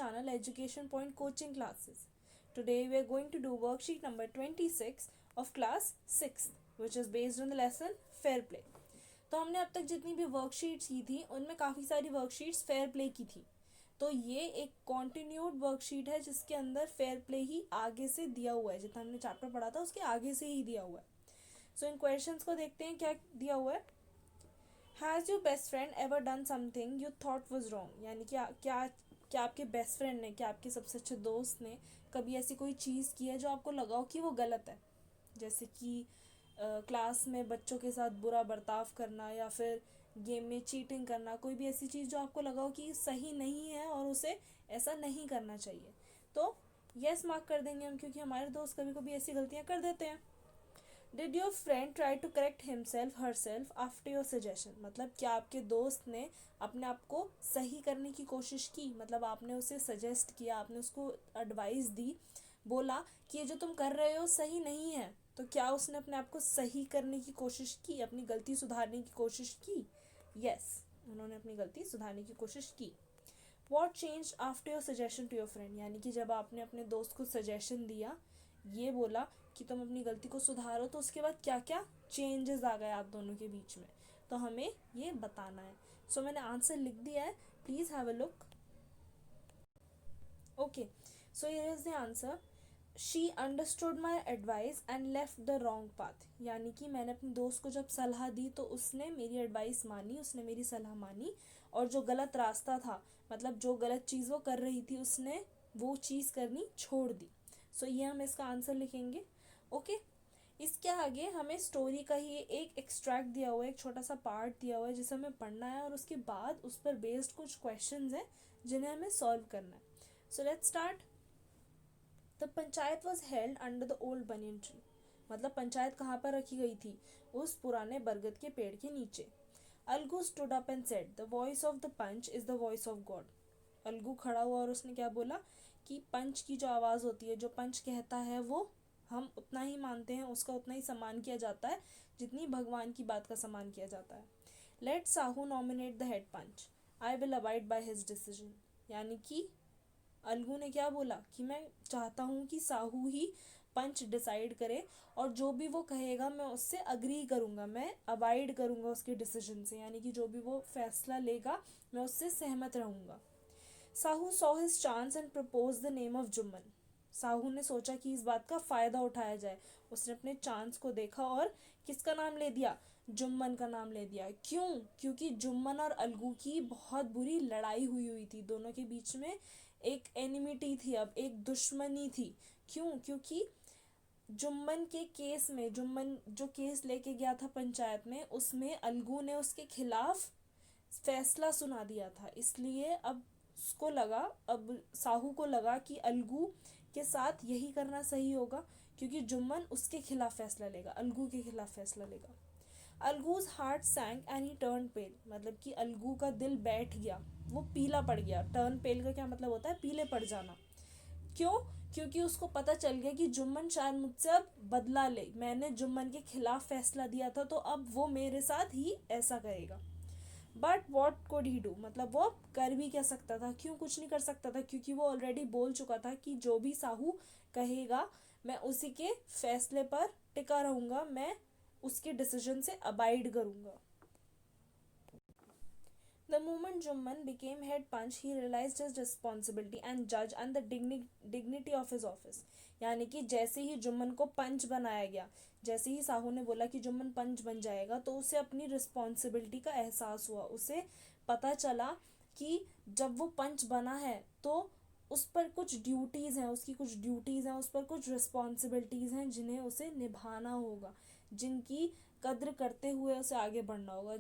channel Education Point Coaching Classes. Today we are going to do worksheet number 26 of class 6th, which is based on the lesson Fair Play. तो हमने अब तक जितनी भी worksheets की थी उनमें काफ़ी सारी वर्कशीट्स फेयर प्ले की थी. तो ये एक कॉन्टिन्यूड वर्कशीट है जिसके अंदर फेयर प्ले ही आगे से दिया हुआ है. जितना हमने चैप्टर पढ़ा था उसके आगे से ही दिया हुआ है. सो इन क्वेश्चंस को देखते हैं क्या दिया हुआ है. Has your best friend ever done something you thought was wrong, यानी क्या आपके बेस्ट फ्रेंड ने, क्या आपके सबसे अच्छे दोस्त ने कभी ऐसी कोई चीज़ की है जो आपको लगा हो कि वो गलत है. जैसे कि क्लास में बच्चों के साथ बुरा बर्ताव करना या फिर गेम में चीटिंग करना, कोई भी ऐसी चीज़ जो आपको लगा हो कि सही नहीं है और उसे ऐसा नहीं करना चाहिए. तो यस मार्क कर देंगे हम, क्योंकि हमारे दोस्त कभी कभी ऐसी गलतियाँ कर देते हैं. Did your friend try to correct himself herself after your suggestion, मतलब क्या आपके दोस्त ने अपने आप को सही करने की कोशिश की. मतलब आपने उसे सजेस्ट किया, आपने उसको एडवाइस दी, बोला कि ये जो तुम कर रहे हो सही नहीं है, तो क्या उसने अपने आप को सही करने की कोशिश की, अपनी गलती सुधारने की कोशिश की. यस, उन्होंने अपनी गलती सुधारने की कोशिश की. What change after your suggestion to your friend, यानी कि जब आपने अपने दोस्त को सजेशन दिया, ये बोला कि तुम अपनी गलती को सुधारो, तो उसके बाद क्या क्या चेंजेस आ गए आप दोनों के बीच में, तो हमें ये बताना है. सो मैंने आंसर लिख दिया है, please have a look. Okay, so here is the answer. She understood my advice and left the wrong path, यानी कि मैंने अपने दोस्त को जब सलाह दी तो उसने मेरी एडवाइस मानी, उसने मेरी सलाह मानी, और जो गलत रास्ता था, मतलब जो गलत चीज़ वो कर रही थी, उसने वो चीज़ करनी छोड़ दी. सो ये हम इसका आंसर लिखेंगे. ओके, इसके आगे हमें स्टोरी का ही एक एक्सट्रैक्ट दिया हुआ है, एक छोटा सा पार्ट दिया हुआ है जिसे हमें पढ़ना है, और उसके बाद उस पर बेस्ड कुछ क्वेश्चंस हैं जिन्हें हमें सॉल्व करना है. So let's start. The panchayat was held under the old banyan tree, मतलब पंचायत कहाँ पर रखी गई थी, उस पुराने बरगद के पेड़ के नीचे. Algu stood up and said the voice of the panch is the voice of God. Algu खड़ा हुआ और उसने क्या बोला कि पंच की जो आवाज़ होती है, जो पंच कहता है, वो हम उतना ही मानते हैं, उसका उतना ही सम्मान किया जाता है जितनी भगवान की बात का सम्मान किया जाता है. Let Sahu nominate the head panch, I will abide by his decision, यानी कि अलगू ने क्या बोला कि मैं चाहता हूँ कि साहू ही पंच डिसाइड करे, और जो भी वो कहेगा मैं उससे अग्री करूँगा, मैं अबाइड करूँगा उसके डिसीजन से, यानी कि जो भी वो फैसला लेगा मैं उससे सहमत रहूँगा. Sahu saw his chance and propose the name of Jumman. Sahu ने सोचा कि इस बात का फ़ायदा उठाया जाए, उसने अपने चांस को देखा और किसका नाम ले दिया, जुम्मन का नाम ले दिया. क्यों? क्योंकि जुम्मन और अलगू की बहुत बुरी लड़ाई हुई हुई थी, दोनों के बीच में एक एनिमिटी थी, अब एक दुश्मनी थी. क्यों? क्योंकि जुम्मन के केस में, जुम्मन जो केस लेके गया था पंचायत में, उसमें अलगू ने उसके खिलाफ फैसला सुना दिया था. इसलिए अब उसको लगा, अब साहू को लगा कि अलगू के साथ यही करना सही होगा, क्योंकि जुम्मन उसके खिलाफ फैसला लेगा, अलगू के खिलाफ फैसला लेगा. अलगूज हार्ट सैंक एंड ही टर्न पेल, मतलब कि अलगू का दिल बैठ गया, वो पीला पड़ गया. टर्न पेल का क्या मतलब होता है, पीले पड़ जाना. क्यों? क्योंकि उसको पता चल गया कि जुम्मन शायद मुझसे अब बदला ले, मैंने जुम्मन के खिलाफ फैसला दिया था, तो अब वो मेरे साथ ही ऐसा करेगा. But what could he do, मतलब वो कर भी क्या सकता था. क्यों कुछ नहीं कर सकता था, क्योंकि वो ऑलरेडी बोल चुका था कि जो भी साहू कहेगा मैं उसी के फैसले पर टिका रहूँगा, मैं उसके डिसीजन से अबाइड करूँगा. The moment Jumman became head punch, he realized his responsibility and judge and the dignity of his office. यानी कि जैसे ही जुम्मन को पंच बनाया गया, जैसे ही साहू ने बोला कि जुम्मन पंच बन जाएगा, तो उसे अपनी रिस्पॉन्सिबिलिटी का एहसास हुआ. उसे पता चला कि जब वो पंच बना है तो उस पर कुछ ड्यूटीज़ हैं, उसकी कुछ ड्यूटीज़ हैं, उस पर कुछ रिस्पॉन्सिबिलिटीज़ हैं जिन्हें उसे निभाना होगा, जिनकी कद्र करते हुए उसे आगे बढ़ना होगा,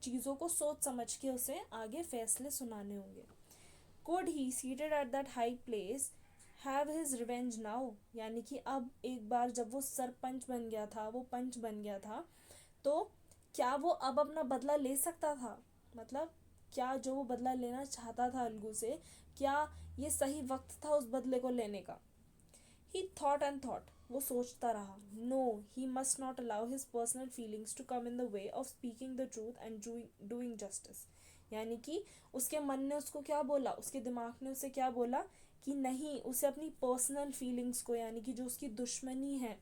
चीज़ों को सोच समझ के उसे आगे फैसले सुनाने होंगे. Could he, seated at that high place, have his revenge now, यानी कि अब एक बार जब वो सरपंच बन गया था, वो पंच बन गया था, तो क्या वो अब अपना बदला ले सकता था. मतलब क्या जो वो बदला लेना चाहता था अलगू से, क्या ये सही वक्त था उस बदले को लेने का. ही थॉट एंड थॉट, वो सोचता रहा. No, he must not allow his personal feelings to come in the way of speaking the truth and doing justice, यानी कि उसके मन ने उसको क्या बोला, उसके दिमाग ने उसे क्या बोला कि नहीं, उसे अपनी पर्सनल फीलिंग्स को, यानी कि जो उसकी दुश्मनी है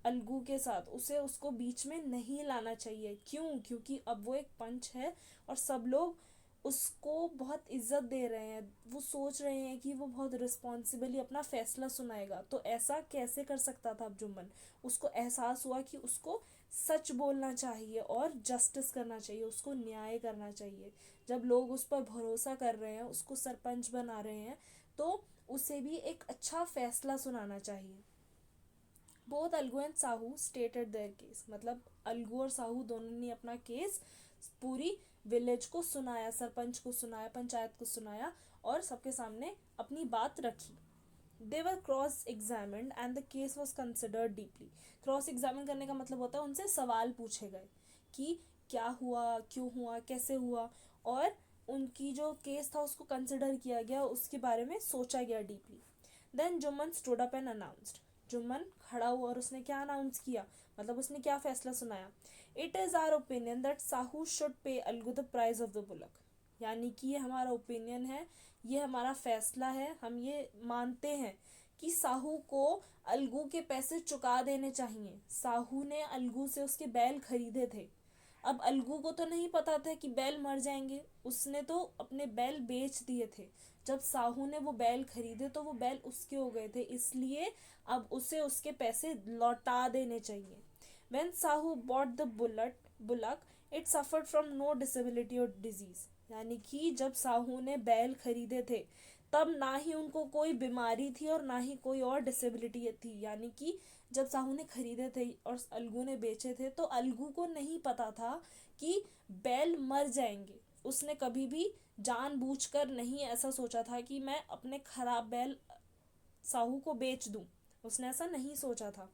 अलगू के साथ, उसे उसको बीच में नहीं लाना चाहिए। क्यों? क्योंकि अब वो एक पंच है और सब लोग उसको बहुत इज्जत दे रहे हैं, वो सोच रहे हैं कि वो बहुत रिस्पॉन्सिबली अपना फैसला सुनाएगा। तो ऐसा कैसे कर सकता था अब जुम्मन? उसको एहसास हुआ कि उसको सच बोलना चाहिए और जस्टिस करना चाहिए, उसको न्याय करना चाहिए। जब लोग उस पर भरोसा कर रहे हैं, उसको सरपंच बना रहे हैं, तो उसे भी एक अच्छा फैसला सुनाना चाहिए। Both Algu and Sahu stated there case, मतलब अलगू और साहू दोनों ने अपना केस पूरी विलेज को सुनाया, सरपंच को सुनाया, पंचायत को सुनाया और सबके सामने अपनी बात रखी। They were cross examined and the case was considered deeply. Cross examine करने का मतलब होता है उनसे सवाल पूछे गए कि क्या हुआ, क्यों हुआ, कैसे हुआ, और उनकी जो केस था उसको कंसिडर किया गया, उसके बारे में सोचा गया deeply. Then Jumman stood up and announced. Jumman खड़ा हुआ और उसने क्या अनाउंस किया, मतलब उसने क्या फैसला सुनाया। It is our opinion that Sahu should pay Algu the price of the bullock. यानी कि ये हमारा ओपिनियन है, ये हमारा फैसला है, हम ये मानते हैं कि साहू को अलगू के पैसे चुका देने चाहिए। साहू ने अलगू से उसके बैल खरीदे थे। अब अलगू को तो नहीं पता था कि बैल मर जाएंगे, उसने तो अपने बैल बेच दिए थे। जब साहू ने वो बैल खरीदे तो वो बैल उसके हो गए थे, इसलिए अब उसे उसके पैसे लौटा देने चाहिए। When Sahu bought the bullock, it suffered from no disability or disease. यानी कि जब साहू ने बैल खरीदे थे तब ना ही उनको कोई बीमारी थी और ना ही कोई और डिसेबिलिटी थी। यानी कि जब साहू ने खरीदे थे और अलगू ने बेचे थे तो अलगू को नहीं पता था कि बैल मर जाएंगे। उसने कभी भी जानबूझकर नहीं ऐसा सोचा था कि मैं अपने खराब बैल साहू को बेच दूं, उसने ऐसा नहीं सोचा था।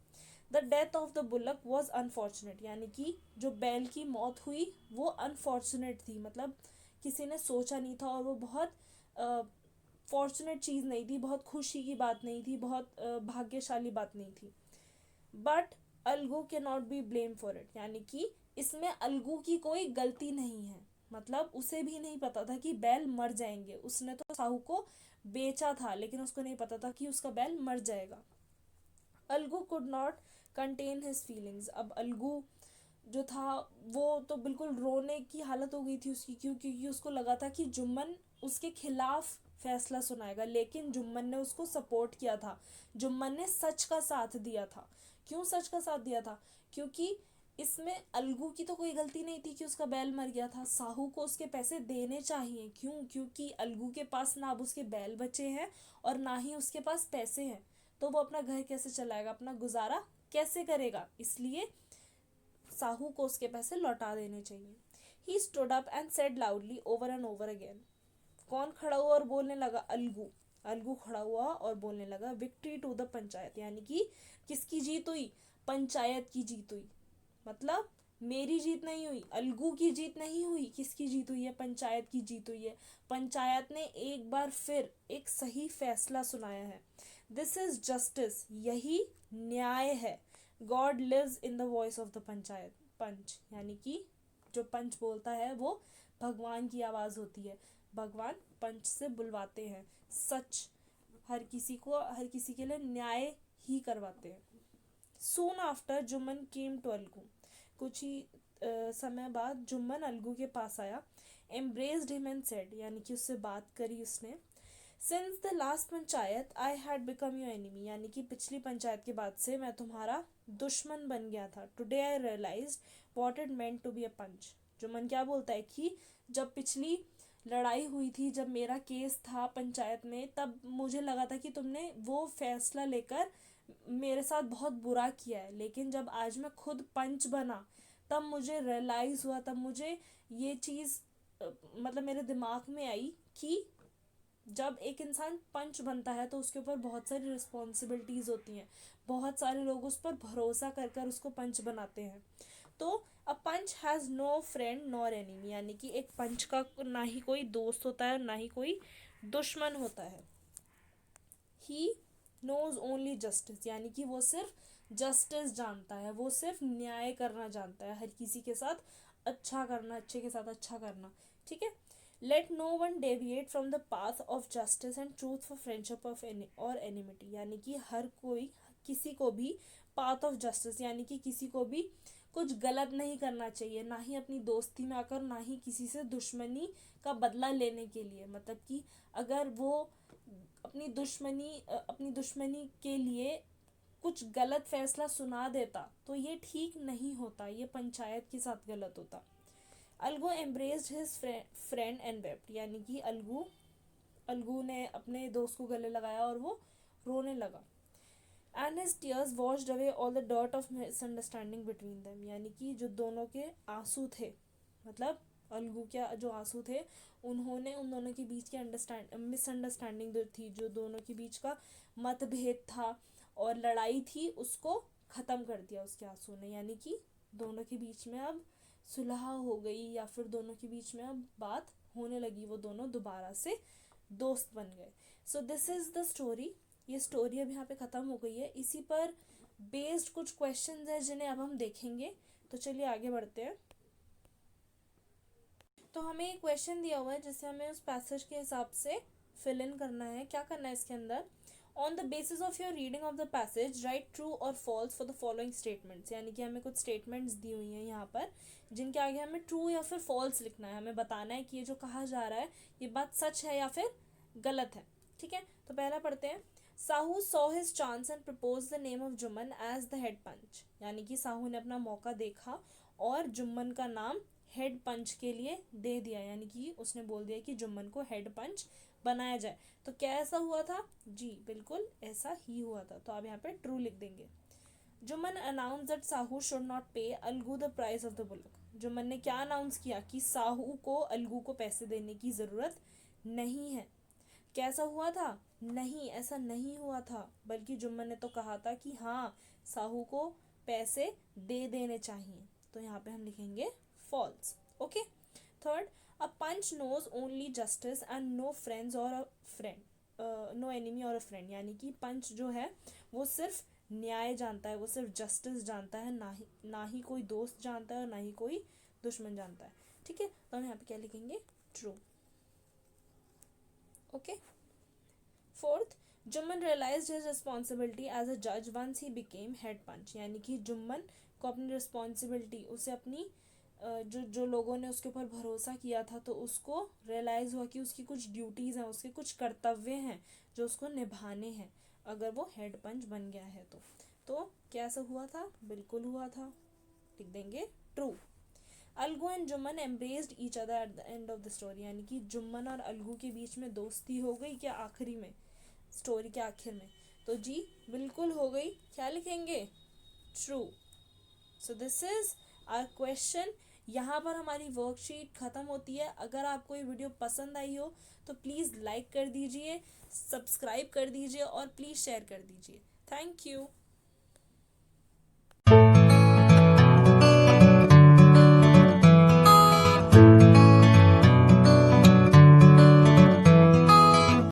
The death of the bullock was unfortunate, यानी कि जो बैल की मौत हुई वो अनफॉर्चुनेट थी, मतलब किसी ने सोचा नहीं था और वो बहुत फॉर्चुनेट चीज़ नहीं थी, बहुत खुशी की बात नहीं थी, बहुत भाग्यशाली बात नहीं थी। बट अलगू के not be blame for it, यानी कि इसमें अलगू की कोई गलती नहीं है। मतलब उसे भी नहीं पता था कि बैल मर जाएंगे, उसने तो साहू को बेचा था लेकिन उसको नहीं पता था कि उसका बैल मर जाएगा। Algu could not contain his feelings. अब अलगू जो था वो तो बिल्कुल रोने की हालत हो गई थी उसकी, क्योंकि उसको लगा था कि जुम्मन उसके खिलाफ फैसला सुनाएगा, लेकिन जुम्मन ने उसको सपोर्ट किया था, जुम्मन ने सच का साथ दिया था। क्यों सच का साथ दिया था? क्योंकि इसमें अलगू की तो कोई गलती नहीं थी कि उसका बैल मर गया था। साहू को उसके पैसे देने चाहिए। क्यों? क्योंकि अलगू के पास ना अब उसके बैल बचे हैं और ना ही उसके पास पैसे हैं, तो वो अपना घर कैसे चलाएगा, अपना गुजारा कैसे करेगा, इसलिए साहू को उसके पैसे लौटा देने चाहिए। He stood up and said loudly over and over again. कौन खड़ा हुआ और बोलने लगा? अलगू। अलगू खड़ा हुआ और बोलने लगा, विक्ट्री टू द पंचायत, यानी कि किसकी जीत हुई? पंचायत की जीत हुई। मतलब मेरी जीत नहीं हुई, अलगू की जीत नहीं हुई, किसकी जीत हुई है? पंचायत की जीत हुई है। पंचायत ने एक बार फिर एक सही फैसला सुनाया है। दिस इज जस्टिस, यही न्याय है। God lives in the voice of the panchayat panch, यानी कि जो पंच बोलता है वो भगवान की आवाज़ होती है। भगवान पंच से बुलवाते हैं, सच हर किसी के लिए न्याय ही करवाते हैं। Soon after Jumman came to Algu. कुछ ही समय बाद जुम्मन अलगू के पास आया। एम्ब्रेस्ड हिम एंड सेड, यानी कि उससे बात करी उसने। Since the last panchayat I had become your enemy, यानी कि पिछली पंचायत के बाद से मैं तुम्हारा दुश्मन बन गया था। Today I realize what it meant to be a panch. Jumman क्या बोलता है कि जब पिछली लड़ाई हुई थी, जब मेरा केस था पंचायत में, तब मुझे लगा था कि तुमने वो फैसला लेकर मेरे साथ बहुत बुरा किया है, लेकिन जब आज मैं खुद पंच बना तब मुझे रियलाइज़ हुआ, तब मुझे ये चीज़ मतलब मेरे दिमाग में आई कि जब एक इंसान पंच बनता है तो उसके ऊपर बहुत सारी रिस्पॉन्सिबिलिटीज़ होती हैं, बहुत सारे लोग उस पर भरोसा कर कर उसको पंच बनाते हैं। तो a panch has no friend nor enemy, यानी कि एक पंच का ना ही कोई दोस्त होता है ना ही कोई दुश्मन होता है। ही नोज ओनली जस्टिस, यानी कि वो सिर्फ जस्टिस जानता है, वो सिर्फ न्याय करना जानता है, हर किसी के साथ अच्छा करना, अच्छे के साथ अच्छा करना। ठीक है। Let no one deviate from the path of justice and truth for friendship of or enmity, यानी कि हर कोई किसी को भी पाथ ऑफ जस्टिस यानी कि किसी को भी कुछ गलत नहीं करना चाहिए, ना ही अपनी दोस्ती में आकर, ना ही किसी से दुश्मनी का बदला लेने के लिए। मतलब कि अगर वो अपनी दुश्मनी के लिए कुछ गलत फैसला सुना देता तो ये ठीक नहीं होता, ये पंचायत के साथ गलत होता। Algu embraced his friend and wept, यानी कि अलगू ने अपने दोस्त को गले लगाया और वो रोने लगा। And his tears washed away all the dirt of misunderstanding between them, यानी कि जो दोनों के आंसू थे, मतलब अलगू के जो आंसू थे, उन्होंने उन दोनों के बीच की मिसअंडरस्टैंडिंग जो थी, जो दोनों के बीच का मतभेद था और लड़ाई थी, उसको ख़त्म कर दिया उसके आंसू ने। यानी कि दोनों के बीच में अब सुलह हो गई, या फिर दोनों के बीच में अब बात होने लगी, वो दोनों दोबारा से दोस्त बन गए। So this is the story. ये स्टोरी अब यहाँ पे ख़त्म हो गई है। इसी पर बेस्ड कुछ क्वेश्चंस हैं जिन्हें अब हम देखेंगे, तो चलिए आगे बढ़ते हैं। तो हमें एक क्वेश्चन दिया हुआ है जिसे हमें उस पैसेज के हिसाब से फिल इन करना है। क्या करना है इसके अंदर, on the basis of your reading of the passage write true और false for the following statements, यानी कि हमें कुछ स्टेटमेंट्स दी हुई हैं यहाँ पर, जिनके आगे हमें ट्रू या फिर फॉल्स लिखना है। हमें बताना है कि ये जो कहा जा रहा है ये बात सच है या फिर गलत है। ठीक है, तो पहला पढ़ते हैं। Sahu saw his chance and propose the name of Jumman as the head panch, यानी कि साहू ने अपना मौका देखा और जुम्मन का नाम हेड पंच के लिए दे दिया, यानी कि उसने बोल दिया कि जुम्मन को हेड पंच बनाया जाए। तो क्या ऐसा हुआ था? जी बिल्कुल ऐसा ही हुआ था। तो आप यहाँ पे ट्रू लिख देंगे। Jumman announce that Sahu should not pay Algu the price of the bullock, Jumman ने क्या अनाउंस किया कि साहू को अलगू को पैसे देने की ज़रूरत नहीं है। कैसा हुआ था? नहीं, ऐसा नहीं हुआ था, बल्कि जुम्मन ने तो कहा था कि हाँ साहू को पैसे दे देने चाहिए। तो यहाँ पे हम लिखेंगे false. Okay. Third, a panch knows only justice and no friends or a friend, no enemy और अ फ्रेंड, यानी कि पंच जो है वो सिर्फ न्याय जानता है, वो सिर्फ जस्टिस जानता है, ना ही कोई दोस्त जानता है और ना ही कोई दुश्मन जानता है। ठीक है, तो हम यहाँ पे क्या लिखेंगे? True. Okay. Fourth, Jumman realised his responsibility as a जज once he became head panch, यानी कि जुम्मन को अपनी रिस्पॉन्सिबिलिटी, उसे अपनी जो लोगों ने उसके ऊपर भरोसा किया था, तो उसको रियलाइज़ हुआ कि उसकी कुछ ड्यूटीज़ हैं, उसके कुछ कर्तव्य हैं जो उसको निभाने हैं अगर वो हेड पंच बन गया है। तो कैसा हुआ था? बिल्कुल हुआ था, लिख देंगे true. Algu and Jumman embraced each other at the end of the story, यानी कि जुम्मन और अलगू के बीच में दोस्ती हो गई क्या आखिरी में, स्टोरी के आखिर में? तो जी बिल्कुल हो गई। क्या लिखेंगे? True. So this is our question. यहाँ पर हमारी वर्कशीट ख़त्म होती है। अगर आपको ये वीडियो पसंद आई हो तो प्लीज़ लाइक कर दीजिए, सब्सक्राइब कर दीजिए और प्लीज़ शेयर कर दीजिए। Thank you.